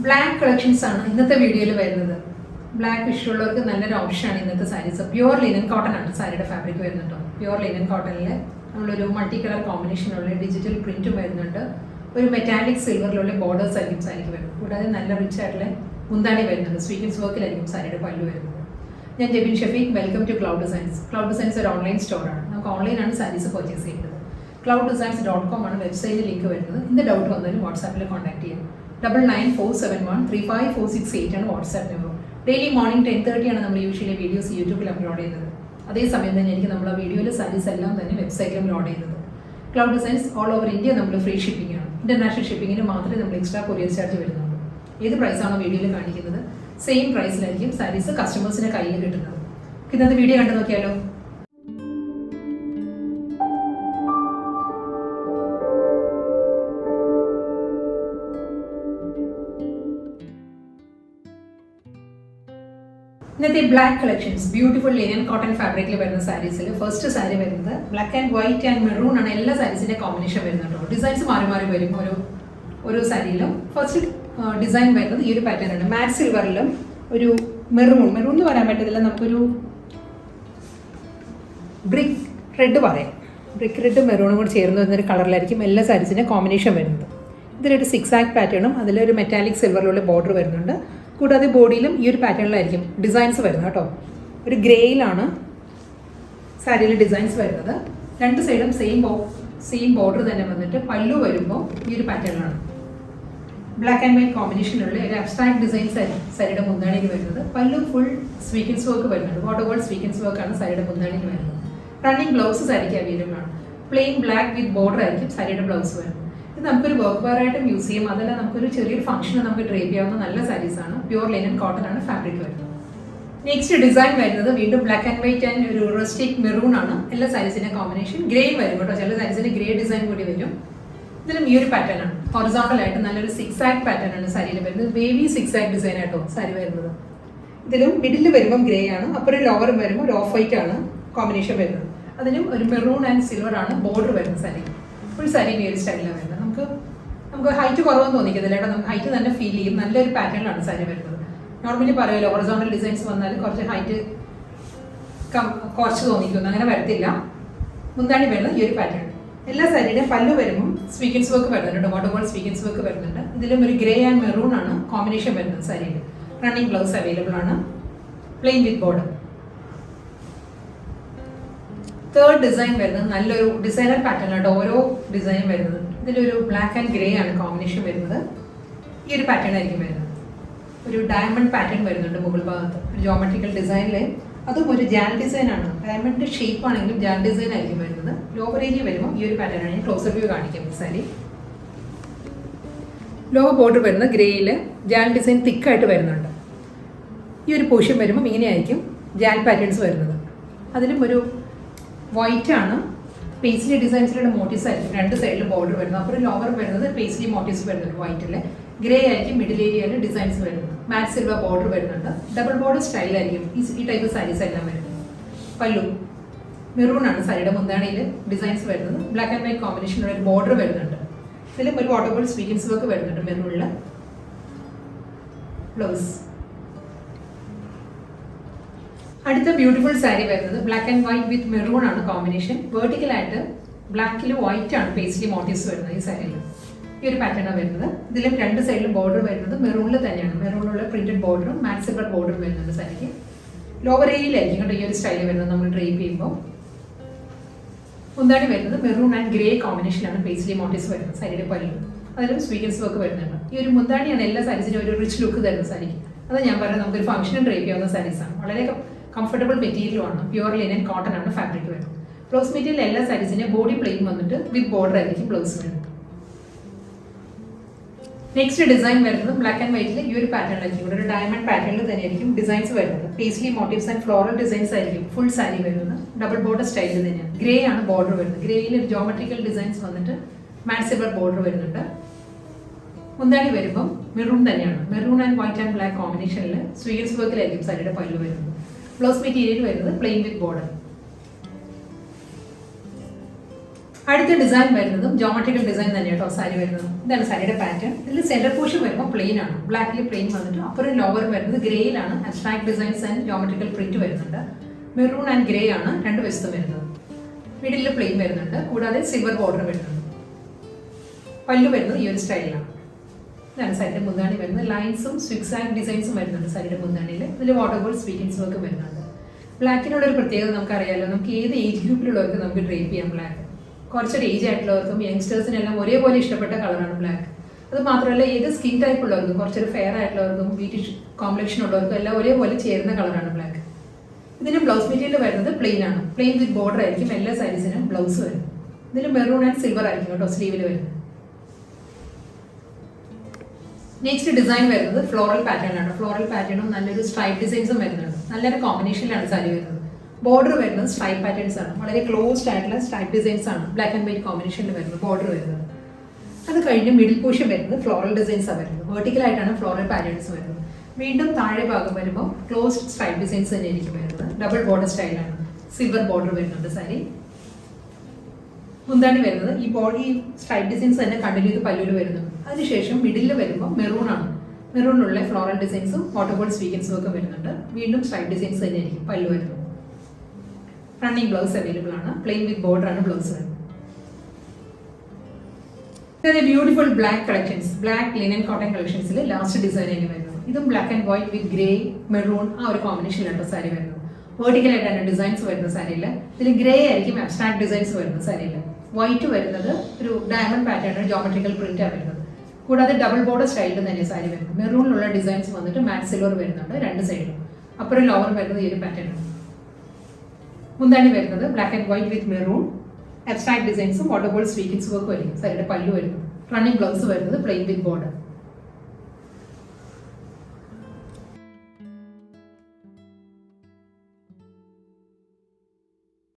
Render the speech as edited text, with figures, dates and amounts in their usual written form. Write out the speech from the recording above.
Black collections ആണ് ഇന്നത്തെ വീഡിയോയിൽ വരുന്നത്. ബ്ലാക്ക് ഇഷ്ടമുള്ളവർക്ക് നല്ലൊരു ഓപ്ഷനാണ് ഇന്നത്തെ സാരീസ്. പ്യുവർ ലിനൻ കോട്ടൺ ആണ് സാരിയുടെ ഫാബ്രിക് വരുന്നുണ്ടോ. പ്യുവർ ലിനൻ കോട്ടണിൽ നമ്മളൊരു മൾട്ടി കളർ കോമ്പിനേഷനുള്ള ഡിജിറ്റൽ പ്രിന്റും വരുന്നുണ്ട്. ഒരു മെറ്റാലിക് സിൽവറിലുള്ള ബോർഡേഴ്സ് ആയിരിക്കും സാരിക്ക് വരുന്നത്. കൂടാതെ നല്ല റിച്ച് ആയിട്ടുള്ള മുന്താണി വരുന്നുണ്ട്. സ്വീക്കൻസ് വർക്കിലായിരിക്കും സാരിയുടെ പല്ലു വരുന്നത്. ഞാൻ Jebin Shafeeq. Welcome to cloud designs. Cloud designs ഒരു ഓൺലൈൻ സ്റ്റോറാണ്. നമുക്ക് ഓൺലൈനാണ് സാരീസ് പർച്ചേസ് ചെയ്യുന്നത്. clouddesigns.com ആണ് വെബ്സൈറ്റിൽ ലിങ്ക് വരുന്നത്. എന്ത് ഡൗട്ട് വന്നാലും വാട്സാപ്പിൽ കോൺടാക്ട് ചെയ്യാം. 9947135468 ആണ് വാട്സാപ്പ് നമ്പർ. ഡെയിലി മോർണിംഗ് 10:30 ആണ് നമ്മൾ യൂഷ്വലി വീഡിയോസ് യൂട്യൂബിൽ അപ്ലോഡ് ചെയ്യുന്നത്. അതേസമയം തന്നെ എനിക്ക് നമ്മൾ ആ വീഡിയോയിൽ സാരീസ് എല്ലാം തന്നെ വെബ്സൈറ്റിലും ലോഡ് ചെയ്യുന്നത്. Cloud designs all over India നമ്മൾ ഫ്രീ ഷിപ്പിംഗ് ആണ്. ഇന്റർനാഷണൽ ഷിപ്പിങ്ങിന് മാത്രമേ നമ്മൾ എക്സ്ട്രാ കൊറിയർ ചാർജ് വരുന്നുള്ളൂ. ഏത് പ്രൈസാണോ വീഡിയോയിൽ കാണിക്കുന്നത് സെയിം പ്രൈസിലായിരിക്കും സാരീസ് കസ്റ്റമേഴ്സിന്റെ കയ്യിൽ കിട്ടുന്നത്. ഇന്നത്തെ വീഡിയോ കണ്ടു നോക്കിയാലോ. ഇന്നത്തെ black collections beautiful linen cotton ഫാബ്രിക്കിൽ വരുന്ന സാരീസിൽ ഫസ്റ്റ് സാരി വരുന്നത് black and white and maroon ആണ്. എല്ലാ സാരീസിന്റെ കോമ്പിനേഷൻ വരുന്നുണ്ടോ. ഡിസൈൻസ് മാറി മാറി വരും ഓരോ സാരിയിലും. ഫസ്റ്റ് ഡിസൈൻ വരുന്നത് ഈ ഒരു പാറ്റേൺ ആണ്. മാറ്റ് സിൽവറിലും ഒരു മെറൂൺ എന്ന് പറയാൻ പറ്റത്തില്ല, നമുക്കൊരു ബ്രിക്ക് റെഡ് പറയാം. ബ്രിക്ക് റെഡ് മെറൂണും കൂടി ചേർന്ന് വരുന്നൊരു കളറിലായിരിക്കും എല്ലാ സാരീസിന്റെ കോമ്പിനേഷൻ വരുന്നത്. ഇതിലൊരു 6 ആക്ട് പാറ്റേണും അതിലൊരു മെറ്റാലിക് സിൽവറിലുള്ള ബോർഡർ വരുന്നുണ്ട്. കൂടാതെ ബോഡിയിലും ഈ ഒരു പാറ്റേണിലായിരിക്കും ഡിസൈൻസ് വരുന്നത് കേട്ടോ. ഒരു ഗ്രേയിലാണ് സാരിയിൽ ഡിസൈൻസ് വരുന്നത്. രണ്ട് സൈഡും സെയിം ബോർഡർ തന്നെ വന്നിട്ട് പല്ലു വരുമ്പോൾ ഈ ഒരു പാറ്റേണിലാണ്. ബ്ലാക്ക് ആൻഡ് വൈറ്റ് കോമ്പിനേഷനുള്ള ഒരു അബ്സ്ട്രാക്ട് ഡിസൈൻസ് ആയിരിക്കും സാരിയുടെ മുന്താണിയിൽ വരുന്നത്. പല്ലു ഫുൾ സ്വീക്കൻസ് വർക്ക് വരുന്നുണ്ട്. വാട്ടർ സ്വീക്കൻസ് വർക്കാണ് സാരിയുടെ മുന്താണിയിൽ വരുന്നത്. റണ്ണിങ് ബ്ലൗസ് സാരിക്ക് അവൈലബിൾ ആണ്. പ്ലെയിൻ ബ്ലാക്ക് വിത്ത് ബോർഡർ ആയിരിക്കും സാരിയുടെ ബ്ലൗസ് വരുന്നത്. ഇത് നമുക്കൊരു വർക്ക് വെയറായിട്ടും യൂസ് ചെയ്യാം. അതല്ല നമുക്കൊരു ചെറിയൊരു ഫംഗ്ഷന് നമുക്ക് ഡ്രേപ്പ് ചെയ്യാവുന്ന നല്ല സാരീസ് ആണ്. പ്യുവർ ലിനൻ കോട്ടൺ ആണ് ഫാബ്രിക് വരുന്നത്. നെക്സ്റ്റ് ഡിസൈൻ വരുന്നത് വീണ്ടും ബ്ലാക്ക് ആൻഡ് വൈറ്റ് ആൻഡ് ഒരു റസ്റ്റിക് മെറൂൺ ആണ്. എല്ലാ സാരീസിന്റെ കോമ്പിനേഷൻ ഗ്രേ വരും കേട്ടോ. ചില സാരീസിന്റെ ഗ്രേ ഡിസൈൻ കൂടി വരും. ഇതിലും ഈ ഒരു പാറ്റേൺ ആണ്. ഹൊറിസോണ്ടൽ ആയിട്ട് നല്ലൊരു 6 ആക്ട് പാറ്റേൺ ആണ് സാരിയിൽ വരുന്നത്. വേവി 6 ആക്ട് ഡിസൈൻ ആയിട്ടോ സാരി വരുന്നത്. ഇതിലും മിഡിൽ വരുമ്പോൾ ഗ്രേ ആണ്. അപ്പുറം ലോവറും വരുമ്പോൾ ഒരു ഓഫ് വൈറ്റ് ആണ് കോമ്പിനേഷൻ വരുന്നത്. അതിലും ഒരു മെറൂൺ ആൻഡ് സിൽവർ ആണ് ബോർഡർ വരുന്നത്. സാരി ഫുൾ സാരി ഈ ഒരു സ്റ്റൈലാണ് വരുന്നത്. നമുക്ക് ഹൈറ്റ് കുറവെന്ന് തോന്നിക്കത്തില്ല കേട്ടോ. നമുക്ക് ഹൈറ്റ് തന്നെ ഫീൽ ചെയ്യും. നല്ലൊരു പാറ്റേണിലാണ് സാരി വരുന്നത്. നോർമലി പറയുമല്ലോ ഹൊറിസോണ്ടൽ ഡിസൈൻസ് വന്നാൽ കുറച്ച് ഹൈറ്റ് കുറച്ച് തോന്നിക്കുന്നു. അങ്ങനെ വരത്തില്ല. മുന്താണി വരുന്നത് ഈ ഒരു പാറ്റേൺ. എല്ലാ സാരിയുടെയും പല്ലു വരുമ്പോൾ സ്വീക്കൻസ് വർക്ക് വരുന്നുണ്ട്. വാട്ടർ സ്വീക്കൻസ് വർക്ക് വരുന്നുണ്ട്. ഇതിലും ഒരു ഗ്രേ ആൻഡ് മെറൂൺ ആണ് കോമ്പിനേഷൻ വരുന്നത് സാരിയിൽ. റണ്ണിങ് ബ്ലൗസ് അവൈലബിൾ ആണ്. Plain with border. Third design വരുന്നത് നല്ലൊരു ഡിസൈനർ പാറ്റേൺ ആയിട്ട് ഓരോ ഡിസൈനും വരുന്നത്. ഇതിലൊരു ബ്ലാക്ക് ആൻഡ് ഗ്രേ ആണ് കോമ്പിനേഷൻ വരുന്നത്. ഈ ഒരു പാറ്റേൺ ആയിരിക്കും വരുന്നത്. ഒരു ഡയമണ്ട് പാറ്റേൺ വരുന്നുണ്ട് മുകൾ ഭാഗത്ത്. ഒരു ജോമെട്രിക്കൽ ഡിസൈനിൽ അതും ഒരു ജാൽ ഡിസൈൻ ആണ്. ഡയമണ്ട് ഷേപ്പ് ആണെങ്കിലും ജാൽ ഡിസൈൻ ആയിരിക്കും വരുന്നത്. ലോവർ ഏരിയ വരുമ്പോൾ ഈ ഒരു പാറ്റേൺ ആണ്. ക്ലോസർ വ്യൂ കാണിക്കാം. ഈ സാരി ലോവർ ബോർഡർ വരുന്നത് ഗ്രേയിൽ ജാൽ ഡിസൈൻ തിക്കായിട്ട് വരുന്നുണ്ട്. ഈ ഒരു പോർഷൻ വരുമ്പോൾ ഇങ്ങനെയായിരിക്കും ജാൽ പാറ്റേൺസ് വരുന്നത്. അതിലും ഒരു വൈറ്റ് ആണ്. പേസ്ലി ഡിസൈൻസിലുള്ള മോട്ടീവ്സ് ആയിരിക്കും രണ്ട് സൈഡിൽ ബോർഡർ വരുന്നത്. അപ്പോൾ ലോവർ വരുന്നത് പേസ്ലി മോട്ടീവ്സ് വരുന്നുണ്ട് വൈറ്റിൽ. ഗ്രേ ആയിരിക്കും മിഡിൽ ഏരിയയിൽ ഡിസൈൻസ് വരുന്നത്. മാറ്റ് സിൽവർ ബോർഡർ വരുന്നുണ്ട്. ഡബിൾ ബോർഡർ സ്റ്റൈലായിരിക്കും ഈ ടൈപ്പ് സാരീസ് എല്ലാം വരുന്നത്. പല്ലു മെറൂൺ ആണ് സാരിയുടെ മുന്താണിയിൽ ഡിസൈൻസ് വരുന്നത്. ബ്ലാക്ക് ആൻഡ് വൈറ്റ് കോമ്പിനേഷനുള്ള ഒരു ബോർഡർ വരുന്നുണ്ട്. ഇതിലും ഒരു വാട്ടർ സ്വീക്കൻസ് വർക്ക് വരുന്നുണ്ട് മെറൂണിൽ. ബ്ലൗസ്. അടുത്ത ബ്യൂട്ടിഫുൾ സാരി വരുന്നത് black and white with maroon ആണ് കോമ്പിനേഷൻ. വേർട്ടിക്കലായിട്ട് ബ്ലാക്കിൽ വൈറ്റ് ആണ് പേസ്ലി മോട്ടീവ്സ് വരുന്നത് ഈ സാരിയിൽ. ഈ ഒരു പാറ്റേണാണ് വരുന്നത്. ഇതിലും രണ്ട് സൈഡിലും ബോർഡർ വരുന്നത് മെറൂണിൽ തന്നെയാണ്. മെറൂണിലുള്ള പ്രിന്റഡ് ബോർഡറും മാറ്റ് സിൽവർ ബോർഡറും വരുന്നുണ്ട് സാരിക്ക്. ലോവർ ഏരിയയിലായിരിക്കും കേട്ടോ ഈ ഒരു സ്റ്റൈൽ വരുന്നത് നമ്മൾ ഡ്രേപ്പ് ചെയ്യുമ്പോൾ. മുന്താണി വരുന്നത് മെറൂൺ ആൻഡ് ഗ്രേ കോമ്പിനേഷനാണ് പേസ്ലി മോട്ടീവ്സ് വരുന്നത് സാരിയുടെ പല്ലു. അതിലും സ്വീക്കൻസ് വർക്ക് വരുന്നുണ്ട്. ഈ ഒരു മുന്താണിയാണ് എല്ലാ സാരീസിനും ഒരു റിച്ച് ലുക്ക് തരുന്നത് സാരിക്ക്. അത് ഞാൻ പറയുന്നത് നമുക്കൊരു ഫംഗ്ഷനും ഡ്രേപ്പ് ചെയ്യാവുന്ന സാരീസാണ്. വളരെ കംഫർട്ടബിൾ മെറ്റീരിയലുമാണ്. പ്യുവർ ലിനൻ കോട്ടൺ ആണ് ഫാബ്രിക് വരുന്നത്. ബ്ലൗസ് മെറ്റീരിയൽ എല്ലാ സാരീസിന്റെ ബോഡി പ്ലെയിൻ വന്നിട്ട് വിത്ത് ബോർഡർ ആയിരിക്കും ബ്ലൗസ് വരുന്നത്. നെക്സ്റ്റ് ഡിസൈൻ വരുന്നത് ബ്ലാക്ക് ആൻഡ് വൈറ്റിൽ ഈ ഒരു പാറ്റേണിലായിരിക്കും. ഇവിടെ ഒരു ഡയമണ്ട് പാറ്റേണിൽ തന്നെയായിരിക്കും ഡിസൈൻസ് വരുന്നത്. Paisley motifs and floral designs ആയിരിക്കും ഫുൾ സാരി വരുന്നത്. ഡബിൾ ബോർഡർ സ്റ്റൈലിൽ തന്നെയാണ്. ഗ്രേ ആണ് ബോർഡർ വരുന്നത്. ഗ്രേയിൽ ഒരു ജോമെട്രിക്കൽ ഡിസൈൻസ് വന്നിട്ട് മാറ്റ് സിൽവർ ബോർഡർ വരുന്നുണ്ട്. മുന്താണി വരുമ്പോൾ മെറൂൺ തന്നെയാണ്. Maroon and white and black കോമ്പിനേഷനിൽ സ്വീക്കൻസ് വർക്കിലായിരിക്കും സാരിയുടെ പല്ലു വരുന്നത്. ബ്ലൗസ് മെറ്റീരിയൽ വരുന്നത് പ്ലെയിൻ വിത്ത് ബോർഡർ. അടുത്ത ഡിസൈൻ വരുന്നതും ജോമെട്രിക്കൽ ഡിസൈൻ തന്നെ കേട്ടോ സാരി വരുന്നത്. ഇതാണ് സാരിയുടെ പാറ്റേൺ. ഇതിൽ സെന്റർ പോർഷൻ വരുമ്പോൾ പ്ലെയിൻ ആണ്, ബ്ലാക്കിൽ പ്ലെയിൻ വന്നിട്ട് അപ്പുറം ലോവർ വരുന്നത് ഗ്രേയിലാണ്. Abstract designs and geometrical print വരുന്നുണ്ട്. മെറൂൺ ആൻഡ് ഗ്രേ ആണ് രണ്ട് വശത്തും വരുന്നത്. മിഡിൽ പ്ലെയിൻ വരുന്നുണ്ട്, കൂടാതെ സിൽവർ ബോർഡർ വരുന്നുണ്ട്. പല്ലു വരുന്നത് ഈ ഒരു സ്റ്റൈലിലാണ്. ഇതാണ് സാരിയുടെ മുന്താണി വരുന്നത്. ലൈൻസും സ്വിക്സാക് ഡിസൈൻസും വരുന്നുണ്ട് സാരിയുടെ മുന്താണിയിൽ. ഇതിൽ വാട്ടർ ബോൾ സ്വീറ്റിംഗ്സ് വർക്ക് വരുന്നുണ്ട്. ബ്ലാക്കിനോട് ഒരു പ്രത്യേകത നമുക്കറിയാലോ, നമുക്ക് ഏത് ഏജ് ഗ്രൂപ്പിലുള്ളവർക്ക് നമുക്ക് ഡ്രേപ്പ് ചെയ്യാം ബ്ലാക്ക്. കുറച്ചൊരു ഏജ് ആയിട്ടുള്ളവർക്കും യങ്സ്റ്റേഴ്സിനെല്ലാം ഒരേപോലെ ഇഷ്ടപ്പെട്ട കളറാണ് ബ്ലാക്ക്. അത് മാത്രമല്ല ഏത് സ്കിൻ ടൈപ്പ് ഉള്ളവർക്കും, കുറച്ചൊരു ഫെയർ ആയിട്ടുള്ളവർക്കും ബ്യൂട്ടി കോംപ്ലക്ഷൻ ഉള്ളവർക്കും എല്ലാം ഒരേപോലെ ചേരുന്ന കളറാണ് ബ്ലാക്ക്. ഇതിന് ബ്ലൗസ് മെറ്റീരിയൽ വരുന്നത് പ്ലെയിൻ ആണ്. പ്ലെയിൻ വിത്ത് ബോർഡർ ആയിരിക്കും എല്ലാ സാരീസിനും ബ്ലൗസ് വരും. ഇതിൽ മെറൂൺ ആൻഡ് സിൽവർ ആയിരിക്കും കേട്ടോ സ്ലീവിൽ വരുന്നത്. നെക്സ്റ്റ് ഡിസൈൻ വരുന്നത് ഫ്ലോറൽ പാറ്റേൺ ആണ്. ഫ്ലോറൽ പാറ്റേണും നല്ലൊരു സ്ട്രൈപ്പ് ഡിസൈൻസും വരുന്നുണ്ട്. നല്ലൊരു കോമ്പിനേഷനിലാണ് സാരി വരുന്നത്. ബോർഡർ വരുന്നത് സ്ട്രൈപ്പ് പാറ്റേൺസ് ആണ്. വളരെ ക്ലോസ്ഡ് ആയിട്ടുള്ള സ്ട്രൈപ്പ് ഡിസൈൻസ് ആണ് ബ്ലാക്ക് ആൻഡ് വൈറ്റ് കോമ്പിനേഷനിൽ വരുന്നത് ബോർഡർ വരുന്നത്. അത് കഴിഞ്ഞ് മിഡിൽ പോർഷൻ വരുന്നത് ഫ്ലോറൽ ഡിസൈൻസ് ആണ് വരുന്നത്. വെർട്ടിക്കലായിട്ടാണ് ഫ്ലോറൽ പാറ്റേൺസ് വരുന്നത്. വീണ്ടും താഴെ ഭാഗം വരുമ്പോൾ ക്ലോസ്ഡ് സ്ട്രൈപ്പ് ഡിസൈൻസ് തന്നെയായിരിക്കും വരുന്നത്. ഡബിൾ ബോർഡർ സ്റ്റൈലാണ്. സിൽവർ ബോർഡർ വരുന്നുണ്ട് സാരി. മുന്താണി വരുന്നത് ഈ സ്ട്രൈപ്പ് ഡിസൈൻസ് തന്നെ കണ്ടിന്യൂ ചെയ്ത് പല്ലുവിൽ വരുന്നുണ്ട്. അതിനുശേഷം മിഡിൽ വരുമ്പോൾ മെറൂൺ ആണ്. മെറൂണിലുള്ള ഫ്ലോറൽ ഡിസൈൻസും വാട്ടർ ബോൾ സ്വീക്കൻസും ഒക്കെ വരുന്നുണ്ട്. വീണ്ടും സ്ട്രൈപ്പ് ഡിസൈൻസ് തന്നെയായിരിക്കും പല്ലു വരുന്നത്. റണ്ണിങ് ബ്ലൗസ് അവൈലബിൾ ആണ്. പ്ലെയിൻ വിത്ത് ബോർഡർ ആണ് ബ്ലൗസ് വരുന്നത്. Beautiful black collections, black linen cotton കളക്ഷൻസിൽ ലാസ്റ്റ് ഡിസൈൻ ആയി വരുന്നത്. ഇതും black and white with grey maroon ആ ഒരു കോമ്പിനേഷനിലാണ് സാരി വരുന്നത്. വെർട്ടിക്കലായിട്ടാണ് ഡിസൈൻസ് വരുന്ന സാരിയിൽ. ഇതിൽ ഗ്രേ ആയിരിക്കും അബ്സ്ട്രാക്ട് ഡിസൈൻസ് വരുന്ന സാരിയിൽ. വൈറ്റ് വരുന്നത് ഒരു ഡയമണ്ട് പാറ്റേൺ ജോമെട്രിക്കൽ പ്രിന്റാണ് വരുന്നത്. കൂടാതെ ഡബിൾ ബോർഡർ സ്റ്റൈലിൽ തന്നെ സാരി വരുന്നത്. മെറൂണിലുള്ള ഡിസൈൻസ് വന്നിട്ട് മാറ്റ് സിൽവർ വരുന്നുണ്ട് രണ്ട് സൈഡിലും. അപ്പുറം ലോവർ വരുന്നത് ഈ ഒരു പാറ്റേൺ ആണ്. മുന്താണി വരുന്നത് black and white with maroon abstract ഡിസൈൻസും വാട്ടർ ബോൾ സ്വീക്കിങ്സും ഒക്കെ വരും. സാരിയുടെ പല്ലു വരുന്നത്. റണ്ണിങ് ബ്ലൗസ് വരുന്നത് പ്ലെയിൻ വിത്ത് ബോർഡർ.